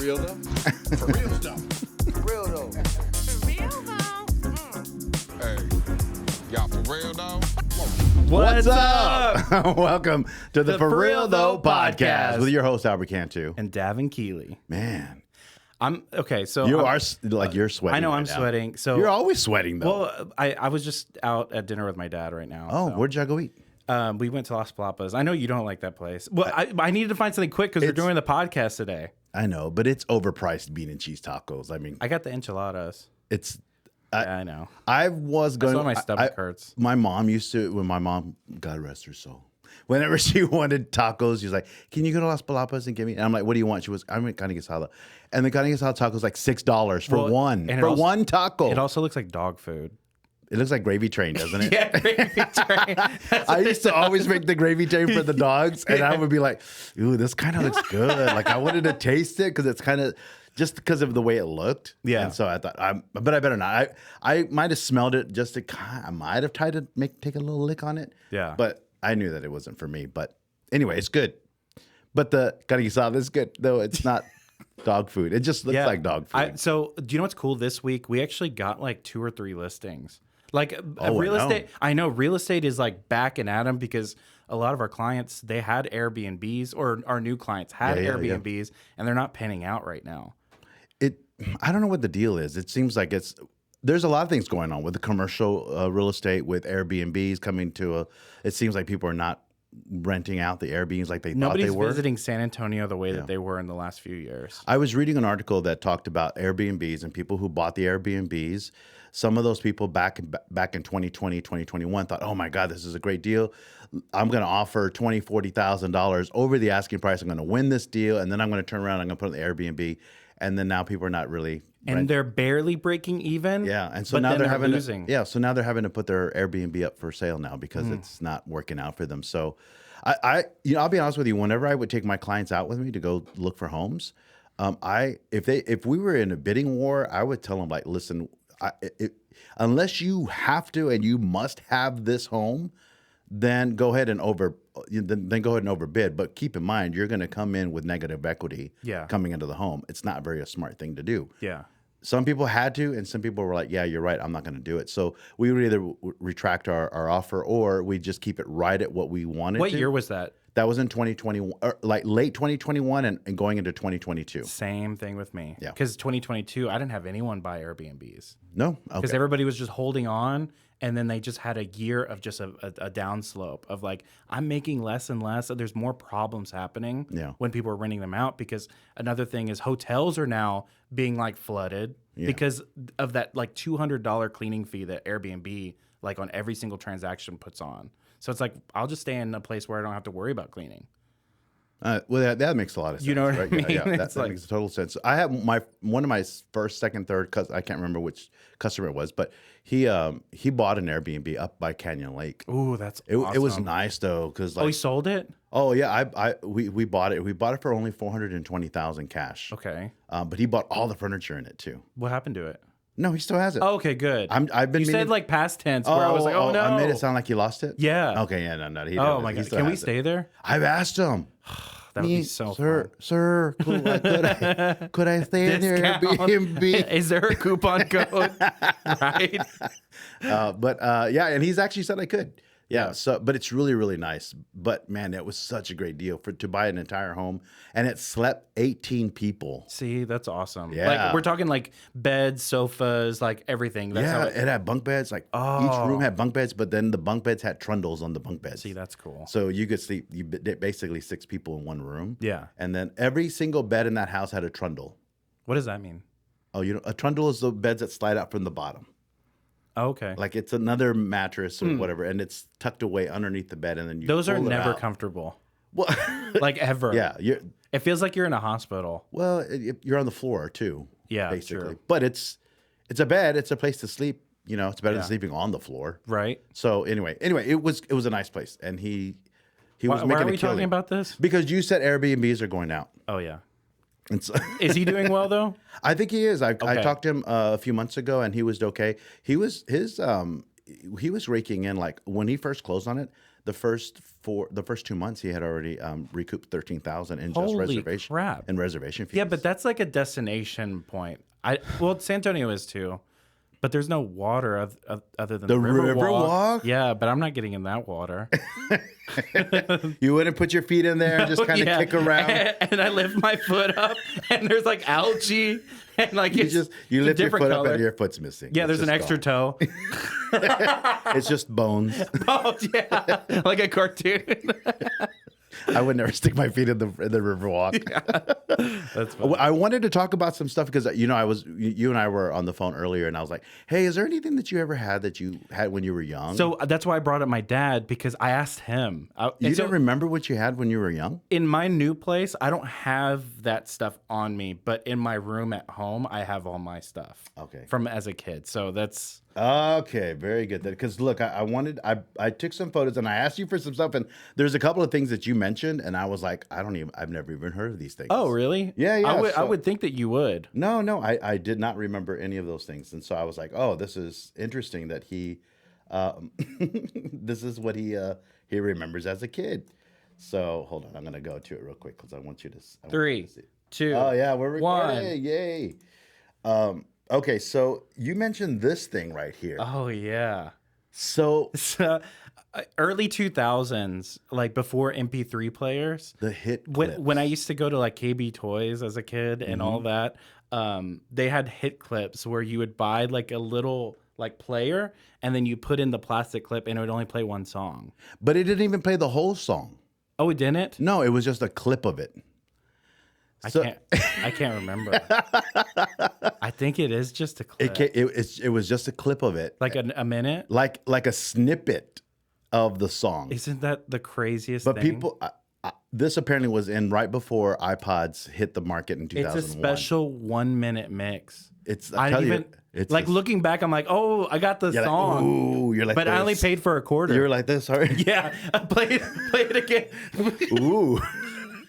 real though? For real though. For real though. For real though. Hey, y'all for real though? What's up? Welcome to the For Real Though Podcast podcast with your host Albert Cantu. And Davin, Keeley. Man, I'm okay. So you are like you're sweating. I know right I'm now. sweating. So You're always sweating though. well, I was just out at dinner with my dad right now. Oh, so. where'd y'all go eat? We went to Los Palapas. I know you don't like that place. Well, I needed to find something quick because we're doing the podcast today. I know, but it's overpriced bean and cheese tacos. I mean, I got the enchiladas. it's. Yeah, I know. I was going. That's why my stomach hurts. My mom used to, when my mom, God rest her soul, whenever she wanted tacos, she was like, "Can you go to Los Palapas and get me?" And I'm like, "What do you want?" She was, "I want carne guisada," and the carne guisada taco is like $6 for one one taco. It also looks like dog food. It looks like gravy train, doesn't it? Yeah, gravy train. I used to always make the gravy train for the dogs, and I would be like, "Ooh, this kind of looks good." Like I wanted to taste it because it's kind of just because of the way it looked. Yeah. And so I thought, but I better not. I might have smelled it just to. I might have tried to take a little lick on it. Yeah. But I knew that it wasn't for me. But anyway, it's good. But the carne guisada is good, though it's not dog food. It just looks like dog food. So do you know what's cool this week? We actually got like 2 or 3 listings. Like real I know. estate. I know real estate is like back and at them because a lot of our clients, they had Airbnbs, or our new clients had Airbnbs, and they're not panning out right now. I don't know what the deal is. It seems like there's a lot of things going on with the commercial real estate, with Airbnbs coming to it seems like people are not renting out the Airbnbs like they thought they were. Nobody's visiting San Antonio the way that they were in the last few years. I was reading an article that talked about Airbnbs and people who bought the Airbnbs. Some of those people back in 2020, 2021 thought, "Oh my God, this is a great deal. I'm going to offer $20,000, $40,000 over the asking price. I'm going to win this deal, and then I'm going to turn around and I'm going to put it on the Airbnb." And then now people are not really And they're barely breaking even. Yeah, and so but now then they're having losing. so now they're having to put their Airbnb up for sale now because it's not working out for them. So, I'll be honest with you. Whenever I would take my clients out with me to go look for homes, if we were in a bidding war, I would tell them like, listen, unless you have to and you must have this home, then go ahead and overbid. But keep in mind, you're going to come in with negative equity. Coming into the home, it's not very a smart thing to do. Yeah. Some people had to, and some people were like, "Yeah, you're right. I'm not going to do it." So we would either retract our offer, or we just keep it right at what we wanted. What year was that? That was in 2021, or like late 2021 and going into 2022. Same thing with me. Yeah. Because 2022, I didn't have anyone buy Airbnbs. No, Because everybody was just holding on, and then they just had a year of just a down slope of like, I'm making less and less. There's more problems happening when people are renting them out. Because another thing is hotels are now being like flooded because of that like $200 cleaning fee that Airbnb like on every single transaction puts on. So it's like, I'll just stay in a place where I don't have to worry about cleaning. Well, that makes a lot of sense. You know what right? I mean? Yeah, that makes total sense. I have one of my first, second, third I can't remember which customer it was, but he bought an Airbnb up by Canyon Lake. Ooh, that's awesome. It was nice though, because he sold it? Oh yeah, we bought it. We bought it for only $420,000 cash. Okay. But he bought all the furniture in it too. What happened to it? No, he still has it. Oh, okay, good. I've been. You said like past tense, where I was like, "Oh no!" I made it sound like you lost it. Yeah. Okay. Yeah. No. He Oh didn't. my He god! still Can we has it. stay there? I've asked him. That would be so sir, fun. Sir, could I stay in your Discount. Airbnb? Is there a coupon code? Right. Yeah, and he's actually said I could. Yeah. So, but it's really, really nice. But man, that was such a great deal to buy an entire home, and it slept 18 people. See, that's awesome. Yeah. Like we're talking like beds, sofas, like everything. That's how It had bunk beds. Like each room had bunk beds, but then the bunk beds had trundles on the bunk beds. See, that's cool. So you could sleep. Basically 6 people in one room. Yeah. And then every single bed in that house had a trundle. What does that mean? Oh, a trundle is the beds that slide out from the bottom. Oh, okay. Like it's another mattress or whatever, and it's tucked away underneath the bed, and then you. Those are pull it never out. comfortable. Well, Like ever. yeah, It feels like you're in a hospital. well, you're on the floor too. Yeah, basically. true. But it's a bed. It's a place to sleep. It's better than sleeping on the floor. Right. So anyway, it was a nice place, and he was Why making are a we killing. talking about this? Because you said Airbnbs are going out. Oh yeah. And so, Is he doing well though? I think he is. I talked to him a few months ago, and he was okay. His he was raking in, like when he first closed on it, the first 2 months he had already recouped 13,000 in just Holy reservation crap. and reservation fees. Yeah, but that's like a destination point. Well, San Antonio is too, but there's no water other than The the river walk? Yeah, but I'm not getting in that water. You wouldn't put your feet in there and just kind of Yeah. kick around. And I lift my foot up, and there's like algae, and like You it's just a lift your different foot color. up and your foot's missing. Yeah, It's there's an just extra gone. toe. It's just bones. Oh yeah, like a cartoon. I would never stick my feet in the river walk. That's funny. I wanted to talk about some stuff because you and I were on the phone earlier, and I was like, "Hey, is there anything that you ever had that you had when you were young?" So that's why I brought up my dad, because I asked him. you don't remember what you had when you were young? In my new place, I don't have that stuff on me, but in my room at home, I have all my stuff. Okay. From as a kid. So that's Okay, very good. Because look, I took some photos and I asked you for some stuff, and there's a couple of things that you mentioned, and I was like, I've never even heard of these things. Oh, really? Yeah. I would think that you would. No, I did not remember any of those things, and so I was like, oh, this is interesting that he, this is what he remembers as a kid. So hold on, I'm gonna go to it real quick because I want you to. 3, 2. Oh yeah, we're recording. 1. Yay. Okay, so you mentioned this thing right here. Oh yeah. So So, early 2000s, like before MP3 players. the hit When I used to go to like KB Toys as a kid and all Mm-hmm. that, they had hit clips where you would buy like a little like player, and then you put in the plastic clip, and it would only play one song. but it didn't even play the whole song. Oh, it didn't? No, it was just a clip of it. I can't remember. I think it is just a clip. It was just a clip of it, Like a minute? like a snippet of the song. Isn't that the craziest But thing? people, this apparently was in right before iPods hit the market in It's 2001. a special 1 minute mix. It's I tell didn't you, even it's like looking back. I'm like, oh, I got the You're like, song, ooh, you're like, but I only this. paid for a quarter. You're like this, sorry. yeah, play it again. Ooh.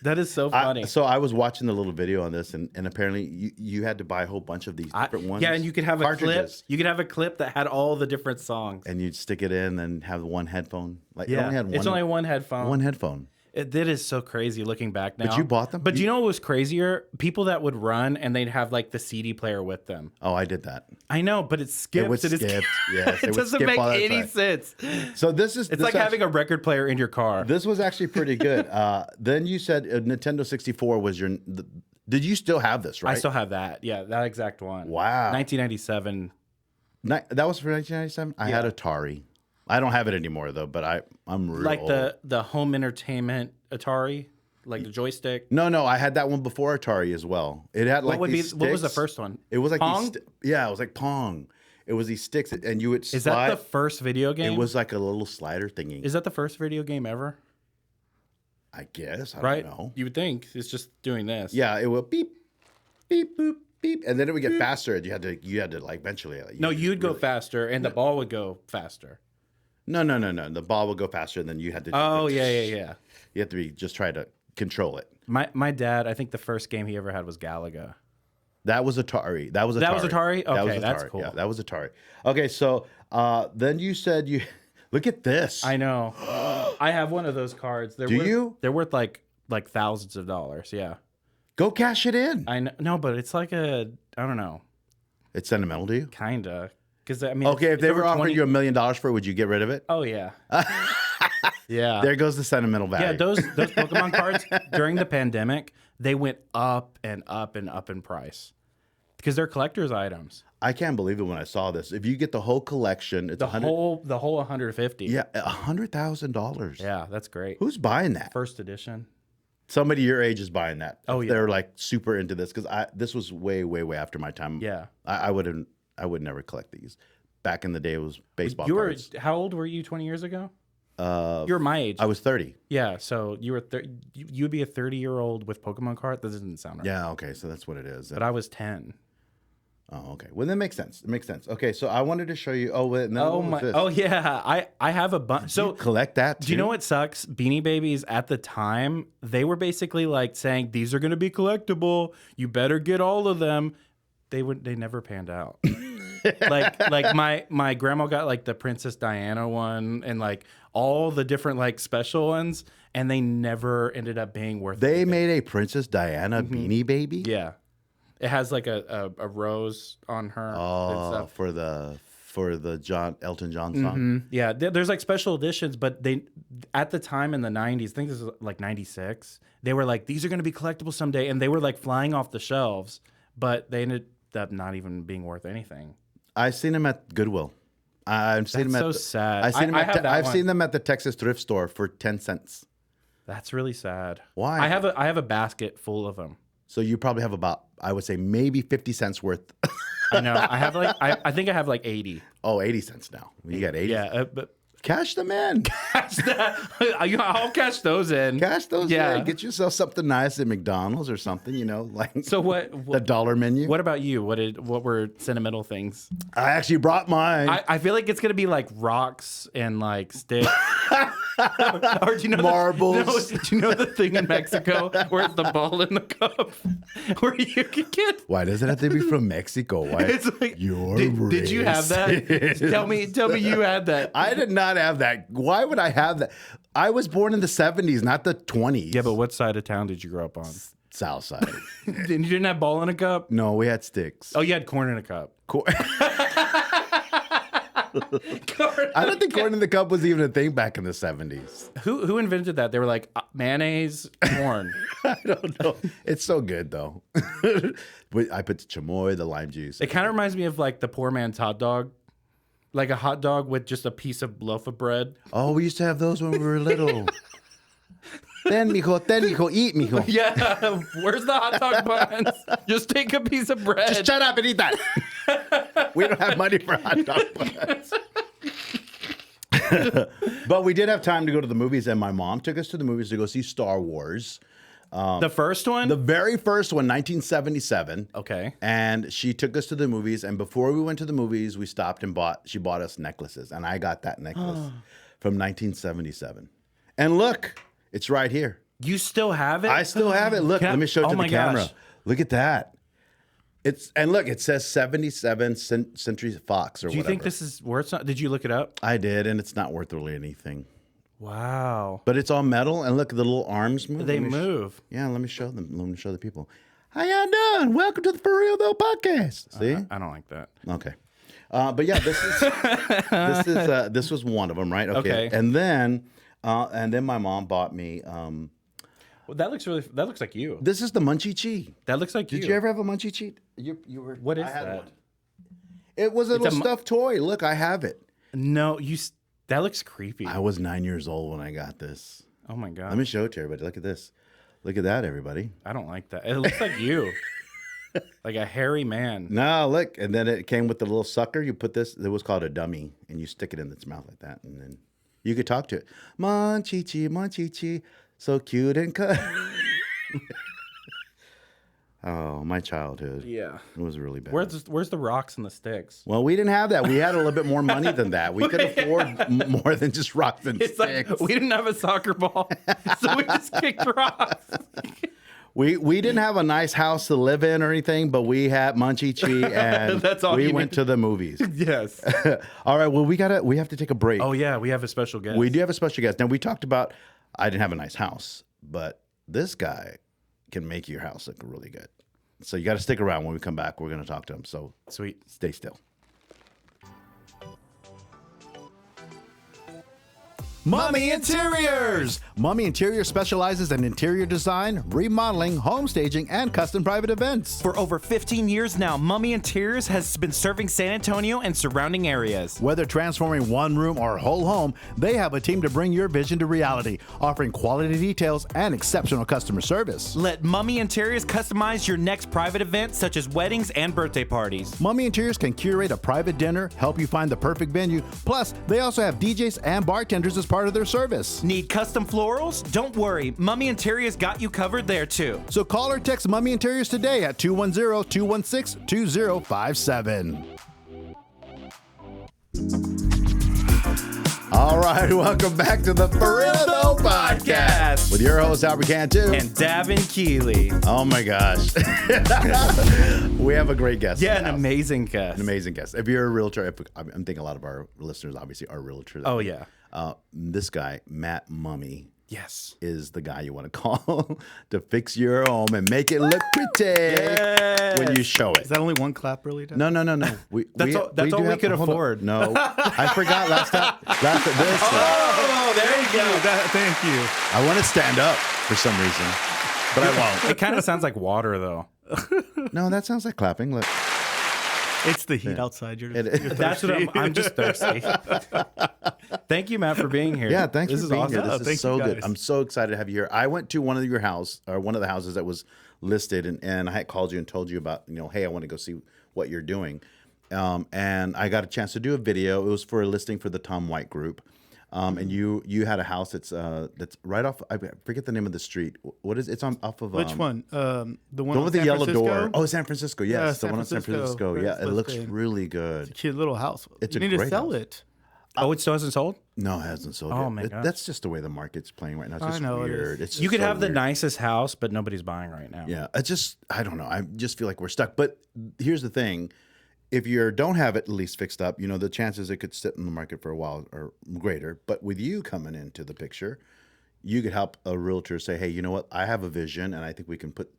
That is so funny. So I was watching the little video on this, and apparently you had to buy a whole bunch of these different ones. Yeah, and you could have a clip. cartridges. You could have a clip that had all the different songs. And you'd stick it in and have one headphone. Like it Yeah, only had one. it's only one headphone. One headphone. That is so crazy looking back now. you bought them? But do you know what was crazier? People that would run and they'd have like the CD player with them. Oh, I did that. I know, but it skips. It would and skip. Yes, it would doesn't skip make all that any time. sense. So this is It's like having a record player in your car. This was actually pretty good. Then you said Nintendo 64 was your. Did you still have this? Right. I still have that. Yeah, that exact one. Wow. 1997. That was for 1997. I had Atari. I don't have it anymore though, but I'm real Like old. the home entertainment Atari, like the joystick. No, I had that one before Atari as well. It had like What these what was the sticks. first one? It was like Pong? yeah, it was like Pong. It was these sticks, and you would slide. Is that the first video game? It was like a little slider thingy. Is that the first video game ever? I guess. I Right? don't know. You would think it's just doing this. Yeah, it would beep, beep, boop, beep, and then it would get faster. And you had to like eventually. Like, No, you'd go really- faster, and the ball would go faster. No. The ball would go faster, and then you had to. Oh yeah. You have to just try to control it. My dad, I think the first game he ever had was Galaga. That was Atari. That was Atari. That was Atari? That was Okay, that's Atari. cool. Yeah, that was Atari. Okay, so then you said you look at this. I know. I have one of those cards. Do you? They're worth like thousands of dollars. Yeah. Go cash it in. I know. No, but it's like I don't know, It's sentimental to you. kinda. Because I mean, Okay, if they over were offering 20 you $1 million for it, would you get rid of it? Oh yeah. Yeah. There goes the sentimental value. Yeah, those Pokemon cards during the pandemic, they went up and up and up in price because they're collector's items. I can't believe it when I saw this. If you get the whole collection, it's The whole 150. Yeah, $100,000. Yeah, that's great. Who's buying that? First edition. Somebody your age is buying that. Oh, If yeah. they're like super into this because this was way after my time. Yeah. I would never collect these. Back in the day, it was baseball You were cards. how old were you 20 years ago? You were my age. I was 30. Yeah, so you were you would be a 30-year-old with Pokemon card. That doesn't sound right. Yeah, okay, so that's what it is. But I was 10. Oh, okay. Well, that makes sense. It makes sense. Okay, so I wanted to show you. Oh, wait, no, Oh what was my! this? Oh yeah, I have a bunch. So You collect that. do you know too? what sucks? Beanie Babies at the time, they were basically like saying these are going to be collectible. You better get all of them. They never panned out. like my grandma got like the Princess Diana one and like all the different like special ones, and they never ended up being worth. They made a Princess Diana beanie baby. Yeah, it has like a rose on her. Oh, for the Elton John song. Yeah, there's like special editions, but they at the time in the 90s, I think this was like 96, they were like, these are going to be collectible someday, and they were like flying off the shelves, but they ended up not even being worth anything. I've seen them at Goodwill. I've seen them at sad. I've seen them at the Texas thrift store for 10 cents. That's really sad. Why? I have a basket full of them. So you probably have about, I would say, maybe 50 cents worth. I know. I have like I think I have like 80. Oh, 80 cents now. You got 80? Yeah, but cash them in. I'll cash those in. Cash those Yeah. in. Get yourself something nice at McDonald's or something, like So what the dollar menu. What about you? What were sentimental things? I actually brought mine. I feel like it's gonna be like rocks and like sticks. Or do you know marbles. Do you know the thing in Mexico where it's the ball in the cup where you can get? Why does it have to be from Mexico? Why? It's like, You're did you have that? Tell me you had that. I did not have that. Why would I have that? I was born in the 70s, not the 20s. Yeah, but what side of town did you grow up on? South side. You didn't have ball in a cup? No, we had sticks. Oh, you had corn in a cup. I don't think corn in the cup was even a thing back in the 70s. Who invented that? They were like mayonnaise, corn. I don't know. It's so good though. I put the chamoy, the lime juice. It kind of reminds me of like the poor man's hot dog. Like a hot dog with just a piece of loaf of bread. Oh, we used to have those when we were little. Ten, mijo, eat, mijo. Yeah, where's the hot dog buns? Just take a piece of bread. Just shut up and eat that. We don't have money for hot dog buns. But we did have time to go to the movies, and my mom took us to the movies to go see Star Wars. The first one? The very first one, 1977. Okay. And she took us to the movies, and before we went to the movies, we stopped and she bought us necklaces, and I got that necklace from 1977. And look, it's right here. You still have it? I still have it. Look, let me show it to the camera. Gosh. Look at that. Look, it says 77 Century Fox or whatever. Do you think this is worth something? Did you look it up? I did, and it's not worth really anything. Wow. But it's all metal, and look, the little arms move. They move. Yeah, let me show them. Let me show the people. How y'all doing? Welcome to the For Real Though Podcast. See? I don't like that. Okay. But yeah, this was one of them, right? Okay. And then my mom bought me. Well, that looks like you. This is the Munchie Chi. That looks like you. Did you ever have a Munchie Chi? You were. What is I had that? one. It was a little stuffed toy. Look, I have it. No, that looks creepy. I was 9 years old when I got this. Oh my god. Let me show it to everybody. Look at this. Look at that, everybody. I don't like that. It looks like you. Like a hairy man. No, look. And then it came with the little sucker. You put this, it was called a dummy, and you stick it in its mouth like that. And then you could talk to it. Munchie, so cute and cut. Oh, my childhood. Yeah. It was really bad. Where's the rocks and the sticks? Well, we didn't have that. We had a little bit more money than that. We could afford more than just rocks and It's sticks. like we didn't have a soccer ball, so we just kicked rocks. We didn't have a nice house to live in or anything, but we had Munchie Chi, and That's all we you went need. to the movies. Yes. All right. Well, we have to take a break. Oh yeah, we have a special guest. We do have a special guest. Now, we talked about I didn't have a nice house, but this guy can make your house look really good. So you got to stick around. When we come back, we're going to talk to him. So Sweet. stay still. Mumme Interiors! Mumme Interiors specializes in interior design, remodeling, home staging, and custom private events. For over 15 years now, Mumme Interiors has been serving San Antonio and surrounding areas. Whether transforming one room or a whole home, they have a team to bring your vision to reality, offering quality details and exceptional customer service. Let Mumme Interiors customize your next private event, such as weddings and birthday parties. Mumme Interiors can curate a private dinner, help you find the perfect venue, plus they also have DJs and bartenders as part of their service. Need custom florals? Don't worry, Mumme Interiors got you covered there too. So call or text Mumme Interiors today at 210-216-2057. All right, welcome back to the For Real Tho Podcast with your host Albert Cantu And Davin Keeley. Oh my gosh, we have a great guest. Yeah, an amazing guest. An amazing guest. If you're a realtor, I'm thinking a lot of our listeners obviously are realtors. Oh yeah. This guy, Matt Mumme, Yes. is the guy you want to call to fix your home and make it look pretty when you show it. Is that only one clap, really? Dan? No. That's all do we have could to- hold on. afford. No, I forgot last time. This Oh, there you go. Thank you. I want to stand up for some reason, but I won't. It kind of sounds like water, though. No, that sounds like clapping. Look. It's the heat outside. You're That's what I'm just thirsty. Thank you, Matt, for being here. Yeah, thanks This for is being awesome. here. Oh, This thank is so you, good. guys. I'm so excited to have you here. I went to one of the houses that was listed, and I had called you and told you about, hey, I want to go see what you're doing. And I got a chance to do a video. It was for a listing for the Tom White Group. And you had a house that's right off. I forget the name of the street. What is it's on off of Which one? The one the on with the San yellow Francisco? door. Oh, San Francisco. Yes, Yeah, the San one on San Francisco. Francisco. Yeah, it looks Listing. really good. Cute little house. It's you a need to great sell house. it. Oh, it still hasn't sold? No, it hasn't sold yet. Oh, my gosh. That's just the way the market's playing right now. It's I just know it weird. is. It's You just could so have the weird. nicest house, but nobody's buying right now. Yeah, I don't know. I just feel like we're stuck. But here's the thing: if you don't have it at least fixed up, the chances it could sit in the market for a while are greater. But with you coming into the picture, you could help a realtor say, "Hey, you know what? I have a vision, and I think we can put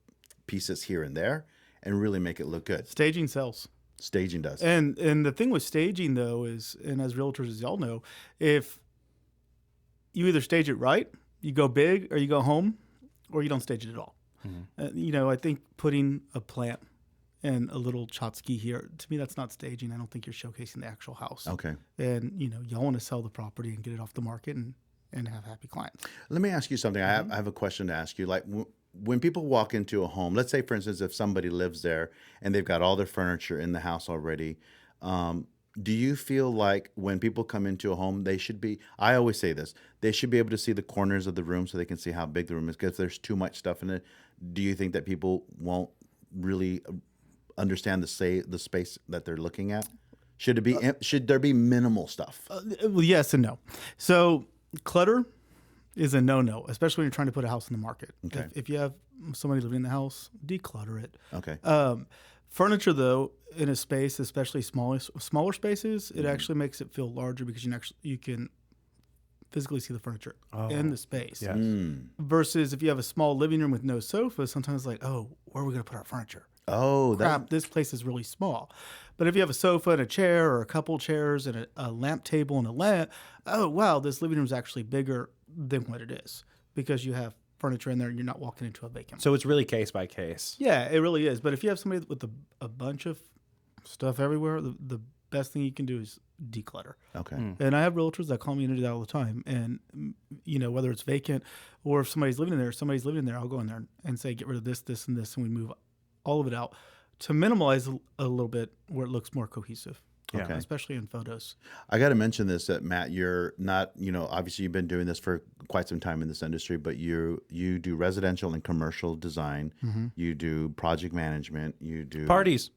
pieces here and there and really make it look good." Staging sells. Staging does. And the thing with staging though is, and as realtors as y'all know, if you either stage it right, you go big, or you go home, or you don't stage it at all. I think putting a plant and a little Chotsky here, to me, that's not staging. I don't think you're showcasing the actual house. Okay. And y'all want to sell the property and get it off the market and have happy clients. Let me ask you something. I have a question to ask you. Like when people walk into a home, let's say, for instance, if somebody lives there and they've got all their furniture in the house already, do you feel like when people come into a home, they should be, I always say this, they should be able to see the corners of the room so they can see how big the room is, because if there's too much stuff in it, do you think that people won't really understand the space that they're looking at? Should there be minimal stuff? Well, yes and no. So clutter is a no-no, especially when you're trying to put a house in the market. Okay. If you have somebody living in the house, declutter it. Okay. Furniture, though, in a space, especially smaller spaces, it actually makes it feel larger because you can physically see the furniture in the space. Yes. Versus if you have a small living room with no sofa, sometimes it's like, oh, where are we going to put our furniture? Oh, Crap, this place is really small. But if you have a sofa and a chair, or a couple chairs and a lamp table and a lamp, oh, wow, this living room is actually bigger than what it is because you have furniture in there and you're not walking into a vacant. So it's really case by case. Yeah, it really is. But if you have somebody with a bunch of stuff everywhere, the best thing you can do is declutter. Okay. And I have realtors that call me into that all the time. And, whether it's vacant or if somebody's living in there, I'll go in there and say, get rid of this, this, and this, and we move all of it out to minimize a little bit where it looks more cohesive. Yeah. Okay. Especially in photos. I got to mention this, that Matt, you're not, obviously you've been doing this for quite some time in this industry, but you do residential and commercial design. You do project management. You do Parties.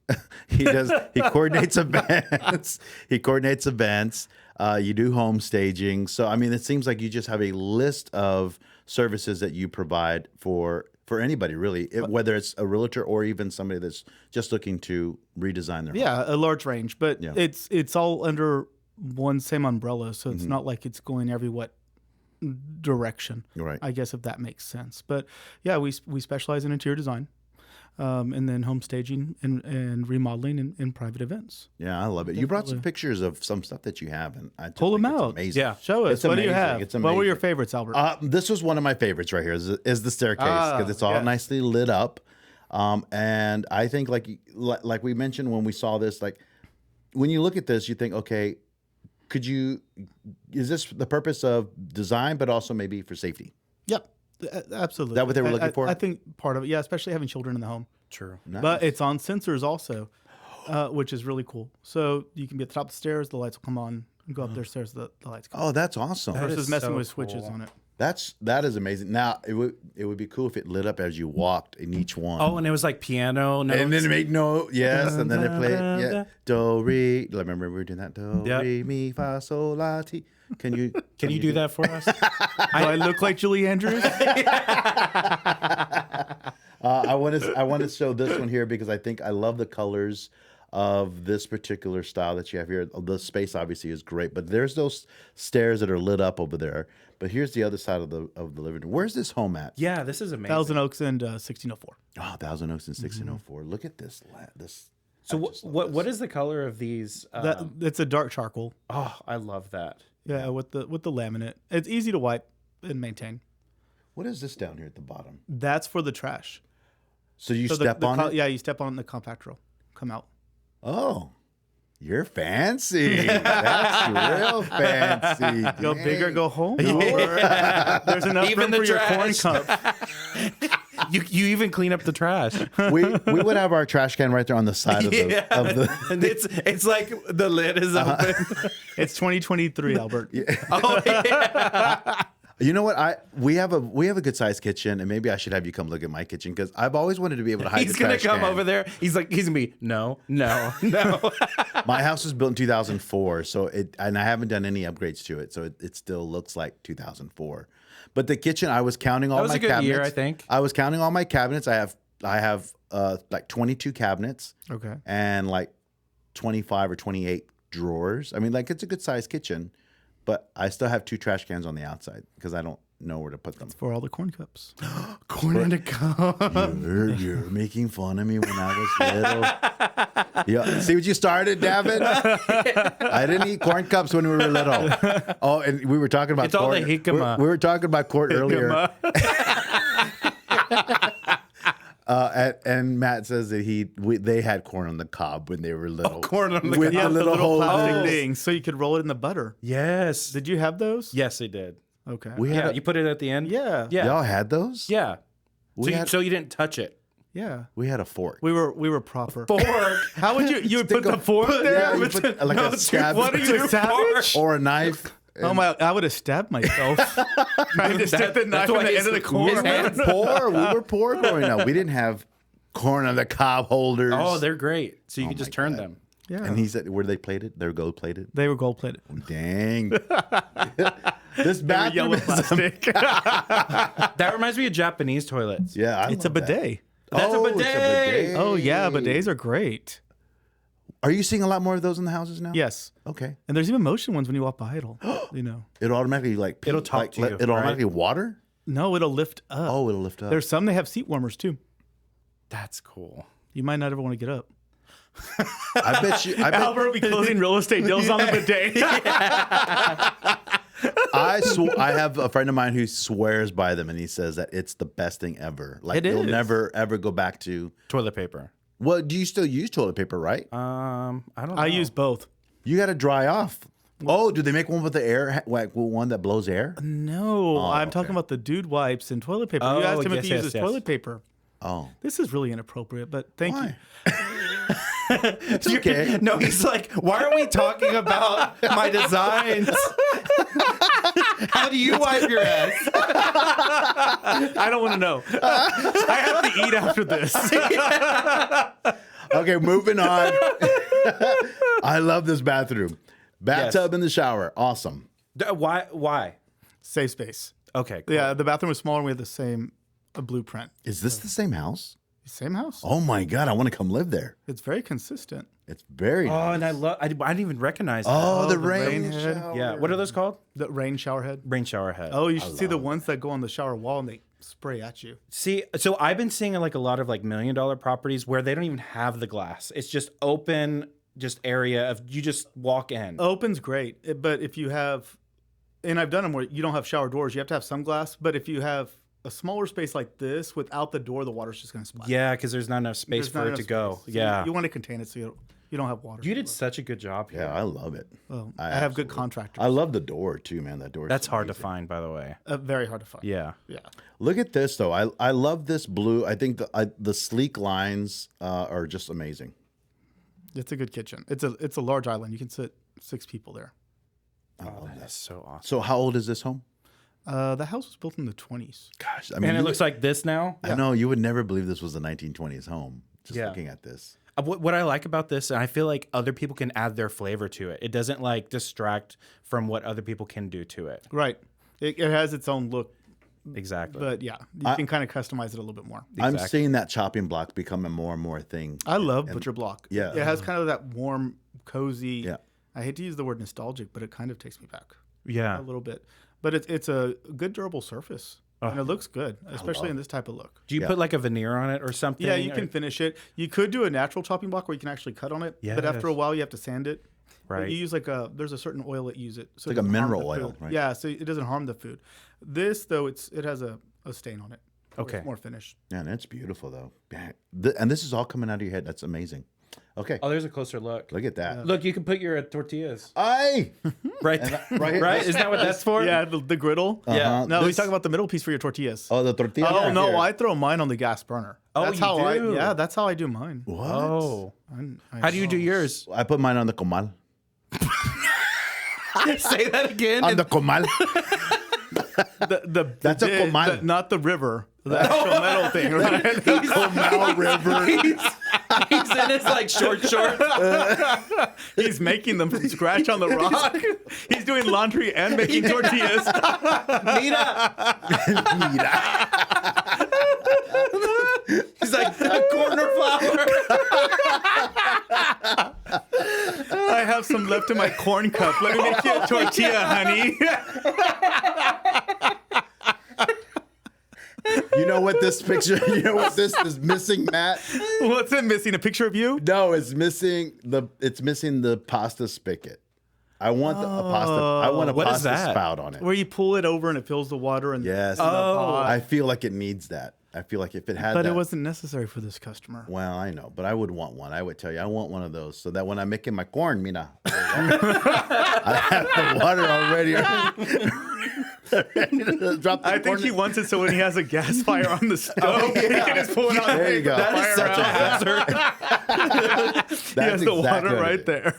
He coordinates events. You do home staging. So, I mean, it seems like you just have a list of services that you provide for anybody, really, whether it's a realtor or even somebody that's just looking to redesign their home. Yeah, a large range, but Yeah. it's all under one same umbrella, so it's not like it's going every direction. Right. I guess if that makes sense. But yeah, we specialize in interior design, and then home staging and remodeling and private events. Yeah, I love it. You brought some pictures of some stuff that you have, and I just Pull think them it's out. amazing. Yeah. Show us. It's What do you amazing. have? It's What were your amazing. favorites, Albert? This was one of my favorites right here. Is the staircase, because it's all yes. nicely lit up, and I think like we mentioned when we saw this, like when you look at this, you think, okay, is this the purpose of design, but also maybe for safety? Yep, absolutely. Is that what they were looking for? I think part of it, yeah, especially having children in the home. True. Nice. But it's on sensors also, which is really cool. So you can be at the top of the stairs, the lights will come on, and go up their stairs, the lights come on. Oh, that's awesome. Versus is messing so with switches cool. on it. That is amazing. Now it would be cool if it lit up as you walked in each one. Oh, and it was like piano notes. And then it made yes, and then it played do re. Remember we were doing that do re mi fa sol la ti. Can you do that for us? Do I look like Julie Andrews? I want to show this one here because I love the colors of this particular style that you have here. The space obviously is great, but there's those stairs that are lit up over there. But here's the other side of the living room. Where's this home at? Yeah, this is amazing. Thousand Oaks and 1604. Oh, Thousand Oaks and 1604. Look at this. So what is the color of these? It's a dark charcoal. Oh, I love that. Yeah, with the laminate. It's easy to wipe and maintain. What is this down here at the bottom? That's for the trash. So you step on it? Yeah, you step on the compactor. Come out. Oh, you're fancy. That's real fancy. Go Dang. big or go home. There's enough Even room the for your corn trash. cup. You even clean up the trash. We would have our trash can right there on the side of the And it's like the lid is open. It's 2023, Albert. Oh yeah. You know what? We have a good sized kitchen, and maybe I should have you come look at my kitchen because I've always wanted to be able to hide. He's the gonna trash come can. over there. He's gonna be no. My house was built in 2004, and I haven't done any upgrades to it, so it still looks like 2004. But the kitchen, I was counting all That was my a good cabinets. year, I think. I was counting all my cabinets. I have like 22 cabinets. Okay. And like 25 or 28 drawers. I mean, like it's a good sized kitchen, but I still have 2 trash cans on the outside because I don't know where to put them. For all the corn cups. Corn in a cup. You're making fun of me when I was little. Yeah, see what you started, Davin? I didn't eat corn cups when we were little. Oh, and we were talking about It's all corn. the jicama. We were talking about corn earlier. And Matt says that they had corn on the cob when they were little. Corn on the with Yeah, the the little plastic holes. things, so you could roll it in the butter. Yes. Did you have those? Yes, they did. Okay. We had Yeah, you put it at the end. Yeah. Yeah. Y'all had those? Yeah. We So you didn't touch it. Yeah. We had a fork. We were proper. Fork. How would you would put Stick the fork there? Yeah, you with put the- like No, a dude, stab. what are you, savage? or a knife. Oh my! I would have stabbed myself trying to stick the knife that's in why the end of the his corn. hands- Poor. We were poor growing up. We didn't have corn on the cob holders. Oh, they're great. So you can just turn God. them. Yeah. And he said, were they plated? They're gold plated. They were gold plated. Dang. This bathroom Yellow is plastic. That reminds me of Japanese toilets. yeah, It's a love that. bidet. That's a Oh, it's bidet. Oh yeah, bidets are great. Are you seeing a lot more of those in the houses now? Yes. Okay. And there's even motion ones when you walk by. It'll, you know. It automatically It'll talk to you, It'll automatically water. No, it'll lift up. Oh, it'll lift up. There's some that have seat warmers too. That's cool. You might not ever want to get up. I bet you. Albert will be closing real estate deals on the bidet. I have a friend of mine who swears by them, and he says that it's the best thing ever. Like It he'll is. never ever go back to. Toilet paper. Well, do you still use toilet paper? Right. I don't know. I use both. You got to dry off. Oh, do they make one with the air, like one that blows air? No, I'm talking about the dude wipes and toilet paper. You Oh, asked him if yes, he yes, uses yes. toilet paper. Oh, This is really inappropriate, but thank you. why? It's okay. No, he's like, why are we talking about my designs? How do you wipe your ass? I don't want to know. I have to eat after this. Okay, moving on. I love this bathroom. Bathtub in the shower, awesome. Why? Safe space. Okay. Cool. Yeah, the bathroom was smaller and we had the same blueprint. Is this the same house? Same house. Oh my God, I want to come live there. It's very consistent. It's very Oh, nice. and I didn't even recognize that. Oh, the the rain rain head. shower. Yeah. What are those called? The rain shower head. Rain shower head. Oh, you should see the ones that go on the shower wall and they spray at you. See, so I've been seeing like a lot of like $1 million properties where they don't even have the glass. It's just open, just area of you just walk in. Open's great, but if you have, and I've done them where you don't have shower doors, you have to have some glass. But if you have a smaller space like this without the door, the water's just going to splash. Yeah, because there's not enough space There's not for it enough to go. space. So Yeah. you want to contain it so you don't have water. You did such a good job here. Yeah, I love it. Well, I I have good absolutely- contractors. I love the door too, man. That door. That's hard to find, by the way. Very hard to find. Yeah. Yeah. Look at this though. I love this blue. I think the sleek lines are just amazing. It's a good kitchen. It's a large island. You can sit 6 people there. Oh, that's so awesome. So how old is this home? The house was built in the 20s. Gosh, I And it looks like this now. I know you would never believe this was a 1920s home. Just Yeah. looking at this. What I like about this, and I feel like other people can add their flavor to it. It doesn't like distract from what other people can do to it. Right. It has its own look, Exactly. but yeah, you can kind of customize it a little bit more. I'm seeing that chopping block becoming more and more a thing. I love butcher block. Yeah. It has kind of that warm, cozy. Yeah. I hate to use the word nostalgic, but it kind of takes me back yeah. a little bit. But it's a good durable surface. And it looks good, especially in this type of look. Do you put like a veneer on it or something? Yeah, you can finish it. You could do a natural chopping block where you can actually cut on it. But after a while, you have to sand it. Right. But you use there's a certain oil that you use it. So Like it a doesn't harm mineral the oil, food. right? Yeah, so it doesn't harm the food. This, though, it has a stain on it. So Okay. It's more finished. Yeah, that's beautiful though. Yeah. And this is all coming out of your head. That's amazing. Okay. Oh, there's a closer look. Look at that. Look, you can put your tortillas Aye. right, right here. right. Isn't that what that's for? Yeah, the griddle. Yeah. No, he's This- talking about the middle piece for your tortillas. Oh, the tortilla. Oh right no, here. I throw mine on the gas burner. Oh, that's you how do? that's how I do mine. What? Oh. I How do you do yours? I put mine on the comal. Say that again. On the comal. That's a comal. not the river. The actual metal thing, right? Comal River. He's in his like short shorts. He's making them from scratch on the rock. He's doing laundry and making tortillas. Mira. He's like a corner flower. I have some left in my corn cup. Let me make you a tortilla, honey. You know what this picture? You know what this is missing, Matt? What's it missing? A picture of you? No, it's missing the pasta spigot. I want a pasta. I want a What is pasta that? spout on it. Where you pull it over and it fills the water and Yes. in the pot. I feel like it needs that. I feel like if it had But that, it wasn't necessary for this customer. well, I know, but I would want one. I would tell you, I want one of those so that when I'm making my corn, Mina, I have the water already. Ready to drop the I think corn. he wants it so when he has a gas fire on the stove, he can just pull it out. There you go. That That is such a hazard. He has the water what it right is. there.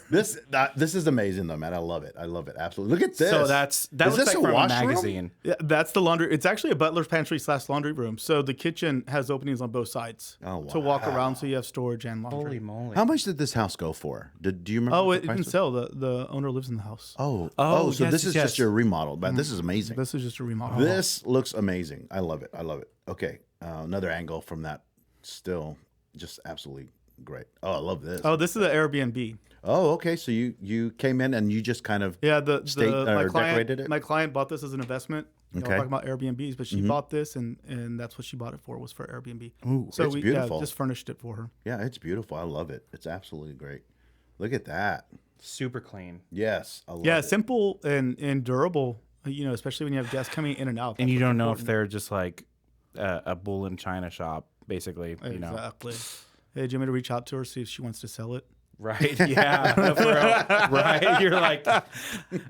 This is amazing though, man. I love it. I love it. Absolutely. Look at this. So that Is looks this like a from a washroom? magazine. Yeah, that's the laundry. It's actually a butler's pantry / laundry room. So the kitchen has openings on both sides to walk wow. around, so you have storage and laundry. Holy moly! How much did this house go for? Do you remember? Oh, what it the price didn't was? sell. The owner lives in the house. So yes, this is yes, just your remodel, but this is amazing. This is just a remodel. This looks amazing. I love it. I love it. Okay, another angle from that. Still, just absolutely great. Oh, I love this. Oh, this is an Airbnb. Oh, okay. So you came in and you just kind of Yeah, decorated it? My client bought this as an investment. You know, Okay. talking about Airbnbs, but she bought this, and that's what she bought it for, was for Airbnb. Ooh, so it's we beautiful. just furnished it for her. Yeah, it's beautiful. I love it. It's absolutely great. Look at that. Super clean. Yes, I love Yeah, it. simple and durable. You know, especially when you have guests coming in and out. And you That's don't know what's if they're just like a bull in China shop, basically. You know, exactly. Hey, do you want me to reach out to her, see if she wants to sell it? right? Yeah, no, for real. Right? You're like,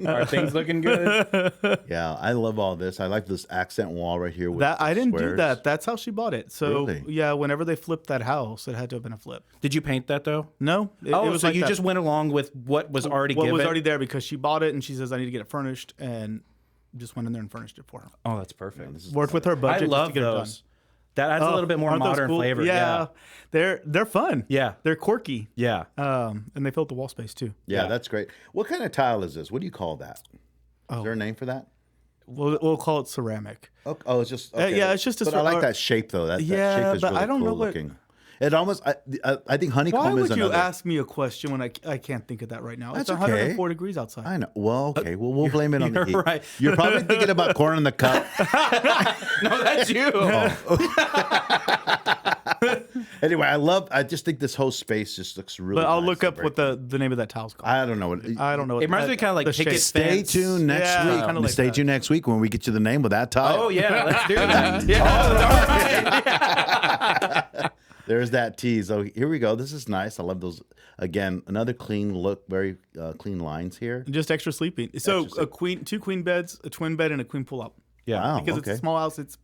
are things looking good? Yeah, I love all this. I like this accent wall right here. With That the I didn't do squares. that. That's how she bought it. So Really? yeah, whenever they flipped that house, it had to have been a flip. Did you paint that though? No, it Oh, was so like you that. just went along with what was already what given? was already there because she bought it and she says I need to get it furnished and just went in there and furnished it for her. Oh, that's perfect. Worked with her I budget just love to get it done. those. That adds a little bit more Aren't those modern cool? flavor. Yeah, they're fun. Yeah. They're quirky. Yeah. And they fill up the wall space too. Yeah, Yeah. that's great. What kind of tile is this? What do you call that? Is there a name for that? We'll call it ceramic. Oh, it's just okay. yeah, it's just a But I like or- that shape though. That Yeah, shape is but really I don't cool know what- looking. It almost. I think honeycomb Why is would you another. ask me a question when I can't think of that right now? That's It's okay. 104 degrees outside. I know. Well, okay. Well, we'll blame it on the you're heat. right. You're probably thinking about corn in the cup. No, that's you. Anyway, I just think this whole space just looks really. But I'll nice look and up very what the name of that tile's called. I don't know what. I don't know. What It reminds me kind of like the picket shape. Stay fence. tuned next Yeah, week. kinda like Stay that. tuned next week when we get you the name of that tile. Oh yeah, let's do that. Yeah. All right. There's that tease. Oh, here we go. This is nice. I love those. Again, another clean look, very clean lines here. Just extra sleeping. So Extra two queen beds, a twin bed, and a queen pull-out. Yeah. Wow. Because okay. it's a small house. It's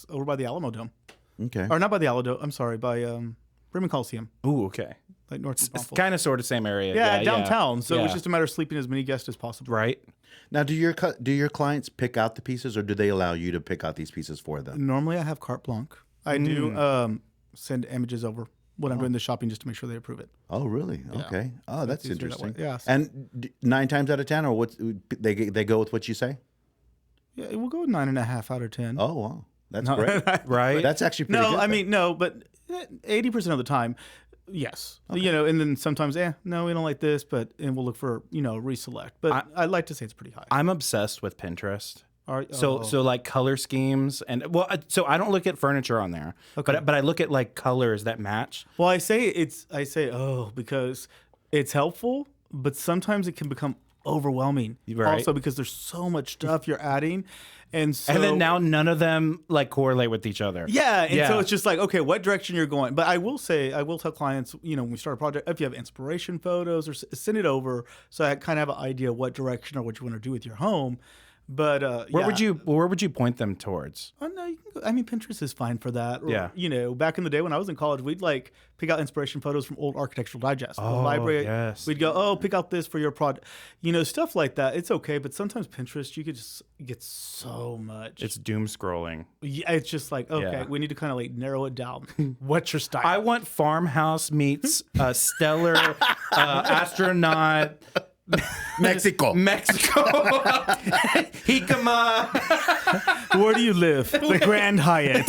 over by the Alamo Dome, Okay. or not by the Alamo Dome. I'm sorry, by Bremen Coliseum, Ooh, okay. like north of It's Buffalo. kind of sort of same area. Yeah, downtown. So Yeah. it's just a matter of sleeping as many guests as possible. Right. Now, do your clients pick out the pieces, or do they allow you to pick out these pieces for them? Normally, I have carte blanche. I do send images over when I'm doing the shopping just to make sure they approve it. Oh, really? Yeah. Okay. Oh, that's easier that interesting. way. Yeah. And 9 times out of 10, or what? They go with what you say? Yeah, we'll go with 9.5 out of 10. Oh, wow, that's great. Right? That's actually pretty good. No, I mean, no, but 80% of the time, yes. You know, and then sometimes, no, we don't like this, and we'll look for, reselect. But I'd like to say it's pretty high. I'm obsessed with Pinterest. So oh. like color schemes so I don't look at furniture on there, Okay. but I look at like colors that match. Well, I say because it's helpful, but sometimes it can become overwhelming. Right. Also because there's so much stuff you're adding, and And then now none of them like correlate with each other. yeah, and so it's just like, okay, what direction you're going. But I will tell clients, when we start a project, if you have inspiration photos, or send it over so I kind of have an idea what direction or what you want to do with your home. But Where would you point them towards? Oh no, you can go, I mean, Pinterest is fine for that. Or, Yeah. Back in the day when I was in college, we'd like pick out inspiration photos from old architectural digests. The library. yes. We'd go, pick out this for your project. Stuff like that. It's okay, but sometimes Pinterest, you could just get so much. It's doom scrolling. Yeah, it's just like, okay, Yeah. we need to kind of like narrow it down. What's your style? I want farmhouse meets stellar astronaut. Mexico. Jicama. Where do you live? The Grand Hyatt.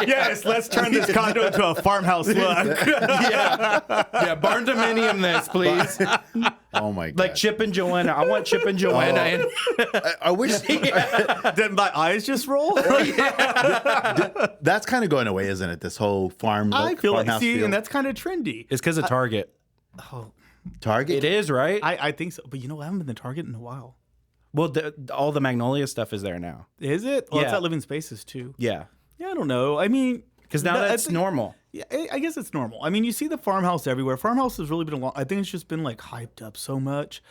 Yes, let's turn this condo into a farmhouse look. Yeah, barn dominium this, please. Oh my god. Like Chip and Joanna. I want Chip and Joanna. I wish Did my eyes just roll? that's kind of going away, isn't it? This whole I feel like, farmhouse feel. and that's kind of trendy. It's because of Target. Target. It is, right? I think so. But I haven't been to Target in a while. Well, all the Magnolia stuff is there now. Is it? Well, it's Yeah. at Living Spaces too. Yeah. Yeah, I don't know. I mean, Because now that's normal. Yeah, I guess it's normal. I mean, you see the farmhouse everywhere. Farmhouse has really been I think it's just been like hyped up so much.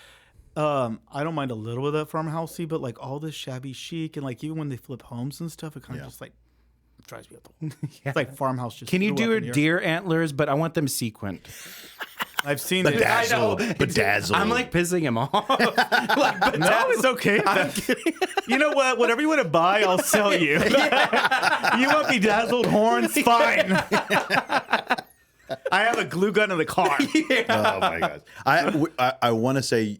I don't mind a little bit of that farmhousey, but like all this shabby chic and like even when they flip homes and stuff, it kind of just like drives me up the wall. It's like farmhouse just. Can you threw do up a in the air. deer antlers, but I want them sequined? I've seen it. Bedazzled. I'm like pissing him off. Like, No, it's okay. You know what? Whatever you want to buy, I'll sell you. You want bedazzled horns? Fine. I have a glue gun in the car. Oh my gosh. I want to say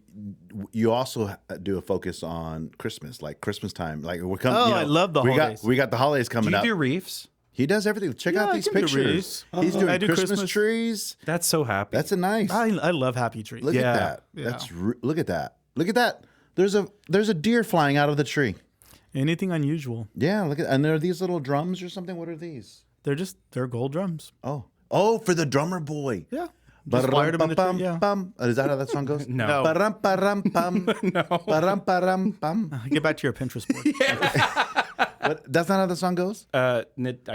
you also do a focus on Christmas, like Christmas time. Like we're coming. Oh, I love the holidays. We got the holidays coming do you up. do reefs? He does everything. Check Yeah, out I these can do pictures. wreaths. He's doing I do Christmas Christmas. trees. That's so happy. That's a nice. I love happy trees. Look Yeah. at that. Yeah. Look at that. Look at that. There's a deer flying out of the tree. Anything unusual. Yeah, look at, and there are these little drums or something. What are these? They're gold drums. Oh, for the drummer boy. Yeah. Just wired them in the tree, yeah. Ba-rum-pa-rum-pum. Is that how that song goes? No. Ba-rum-pa-rum-pum. No. Ba-rum-pa-rum-pum. Get back to your Pinterest board. What? That's not how the song goes? I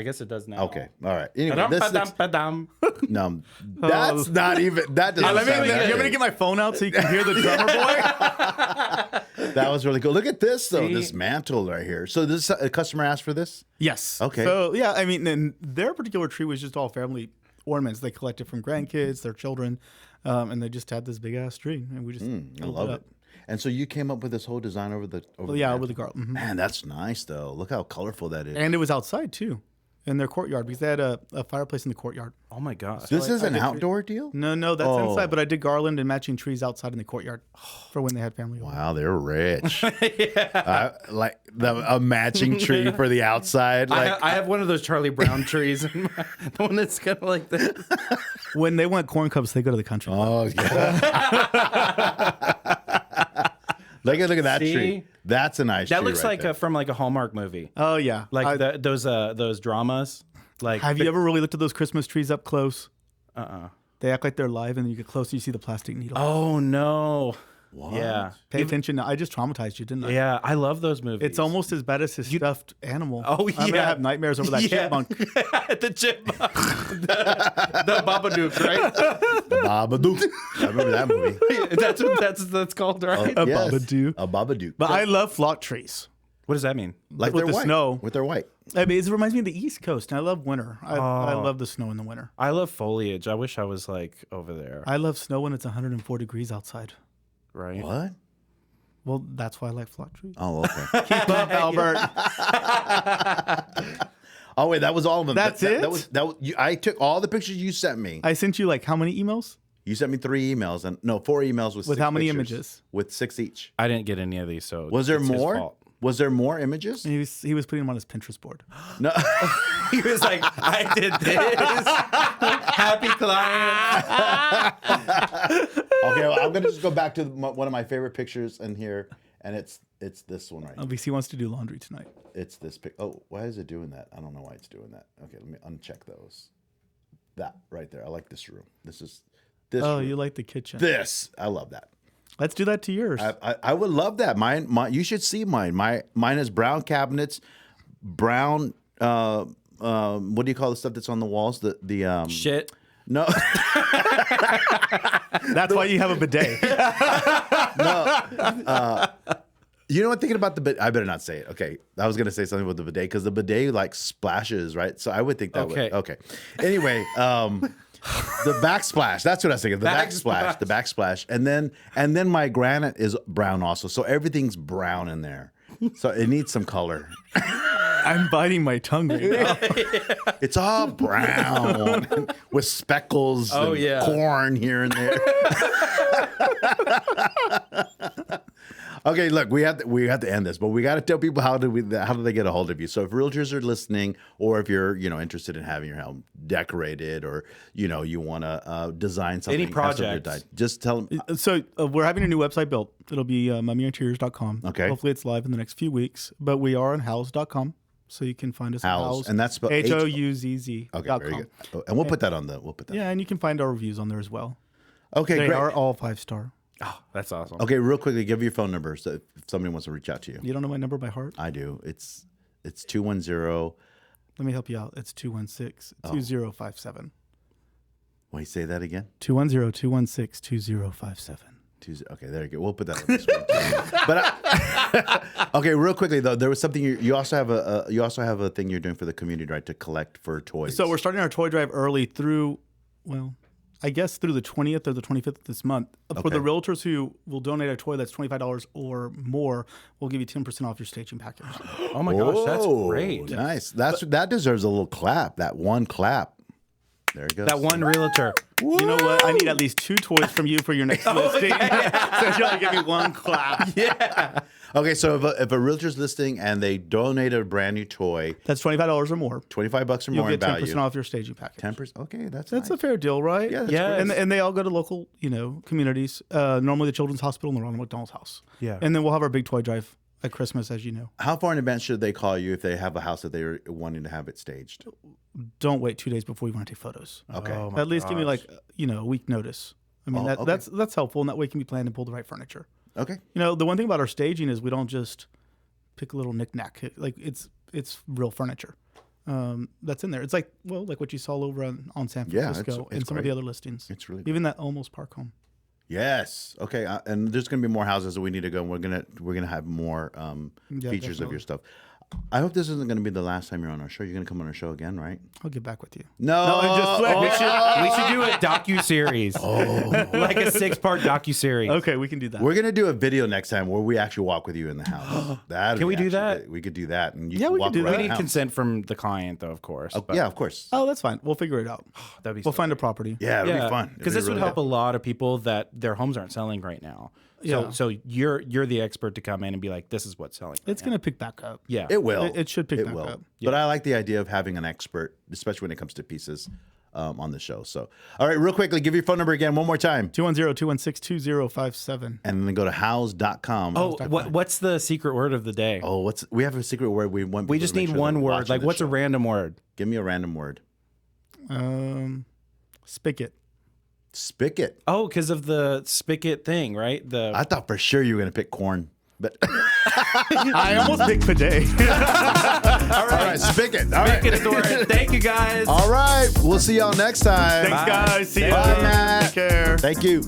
guess it does now. Okay. All right. Anyway, Dum-ba-dum-ba-dum. no, that's not even. That doesn't Let me, sound you that want me to good. get my phone out so you can hear the drummer boy? That was really cool. Look at this though. See? This mantle right here. So this a customer asked for this. Yes. Okay. So yeah, I mean, and their particular tree was just all family ornaments. They collected from grandkids, their children, and they just had this big ass tree, and we just I built love up. it. And so you came up with this whole design over the. Well, yeah, with the garland. Mhm. Man, that's nice though. Look how colorful that is. And it was outside too, in their courtyard because they had a fireplace in the courtyard. Oh my god. This is an did outdoor deal. No, that's Oh. inside. But I did garland and matching trees outside in the courtyard for when they had family over. Wow, they're rich. Like a matching tree for the outside. Like I have one of those Charlie Brown trees, the one that's kind of like this. When they want corn cups, they go to the country. oh yeah. Look at that See? tree. That's a nice. That tree looks right like there. from like a Hallmark movie, Oh yeah, like those dramas. Like, have you ever really looked at those Christmas trees up close? Uh-uh. They act like they're live, and then you get closer, you see the plastic needle. Oh no. What? Yeah. Pay attention. I just traumatized you, didn't I? Yeah, I love those movies. It's almost as bad as his stuffed animal. Oh, I'm gonna yeah. have nightmares over that chipmunk. The chipmunk. the Babadook, right? The Babadook. I remember that movie. That's called, right? A Babadook. A Babadook. But I love flock trees. What does that mean? Like with they're the white. snow. With their white. I mean, it reminds me of the East Coast, and I love winter. I love the snow in the winter. I love foliage. I wish I was like over there. I love snow when it's 104 degrees outside. Right? What? Well, that's why I like flat trees. Oh, okay. Keep up, Albert. Oh wait, that was all of them. That's it? That was I took all the pictures you sent me. I sent you like how many emails? You sent me 3 emails and 4 emails with 6 how many pictures. images? With 6 each. I didn't get any of these, so Was there it's his more? fault. Was there more images? And he was putting them on his Pinterest board. No. He was like, I did this. Happy client. Okay, well, I'm gonna just go back to one of my favorite pictures in here, and it's this one right here. BC wants to do laundry tonight. It's this pic. Oh, why is it doing that? I don't know why it's doing that. Okay, let me uncheck those. That right there. I like this room. This Oh, room. you like the kitchen? This. I love that. Let's do that to yours. I would love that. Mine. You should see mine. Mine is brown cabinets, brown. What do you call the stuff that's on the walls? The Shit. No. That's why you have a bidet. You know what? Thinking about the bidet, I better not say it. Okay, I was gonna say something about the bidet because the bidet like splashes, right? So I would think that Okay. would. Okay. Anyway, the backsplash. That's what I was thinking. The backsplash. The backsplash, and then my granite is brown also. So everything's brown in there. So it needs some color. I'm biting my tongue right now. It's all brown with speckles Oh, and yeah. corn here and there. Okay, look, we have to end this, but we got to tell people how do they get a hold of you? So if realtors are listening, or if you're interested in having your home decorated, or you want to design something, Any projects. just tell them. So we're having a new website built. It'll be mummeinteriors.com. Okay. Hopefully it's live in the next few weeks. But we are on house.com. So you can find us at House, house. and that's spelled HOUZZ. Okay, very good. Oh, and we'll put that on the. Yeah, and you can find our reviews on there as well. Okay, They great. are all 5-star. Oh, that's awesome. Okay, real quickly, give your phone number so if somebody wants to reach out to you. You don't know my number by heart? I do. It's 210. Let me help you out. It's 216-2057. Wait, say that again. 210-216-2057. Tuesday. Okay, there you go. We'll put that on the screen. But okay, real quickly though, there was something you also have a thing you're doing for the community, right? To collect for toys. So we're starting our toy drive early through the 20th or the 25th of this month. For the realtors who will donate a toy that's $25 or more, we'll give you 10% off your staging package. Oh my gosh, that's great. Nice. That deserves a little clap. That one clap. There it goes. That one realtor. You know what? I need at least 2 toys from you for your next listing. So you only give me 1 clap. Yeah. Okay, so if a realtor's listing and they donate a brand new toy, That's $25 or more. $25 or You'll more in get 10% value. off your staging package. 10%. Okay, that's That's nice. a fair deal, right? Yeah, that's Yeah. great. And they all go to local, communities. Normally the Children's Hospital and the Ronald McDonald's House. Yeah. And then we'll have our big toy drive at Christmas, as you know. How far in advance should they call you if they have a house that they're wanting to have it staged? Don't wait 2 days before you want to take photos. Okay. Oh my At least give me gosh. a week notice. I mean, okay. that's helpful, and that way you can be planned and pull the right furniture. Okay. The one thing about our staging is we don't just pick a little knickknack. Like it's real furniture that's in there. It's like what you saw over on San Yeah, Francisco it's and some of great. the other listings. It's really Even that almost park home. Yes. Okay. And there's going to be more houses that we need to go. And we're gonna have more features of definitely. your stuff. I hope this isn't going to be the last time you're on our show. You're going to come on our show again, right? I'll get back with you. No. I'm just playing. We should do a docu-series. Like a 6-part docu-series. Okay, we can do that. We're going to do a video next time where we actually walk with you in the house. Can we do that? We could do that. And you Yeah, can we walk could do around that. We the need house. consent from the client, though, of course. but Yeah, of course. Oh, that's fine. We'll figure it out. That'd be We'll find a property. Yeah, it'll be fun. Because this would help a lot of people that their homes aren't selling right now. Yeah. So you're the expert to come in and be like, this is what's selling. Right It's going to pick back up. Yeah. It will. It should pick It back will. up. But I like the idea of having an expert, especially when it comes to pieces, on the show. So, all right, real quickly, give your phone number again one more time. 210-216-2057. And then go to house.com. Oh, what's the secret word of the day? Oh, we have a secret word we want. We people just to make need sure one they're word. watching Like, the what's a show. random word? Give me a random word. Spigot. Spigot. Oh, because of the spigot thing, right? I thought for sure you were going to pick corn, but I almost picked bidet. all right, spigot. All right. Spigot is the word. Thank you, guys. All right, we'll see y'all next time. Thanks, guys. See you. Bye, Take Matt. care. Thank you.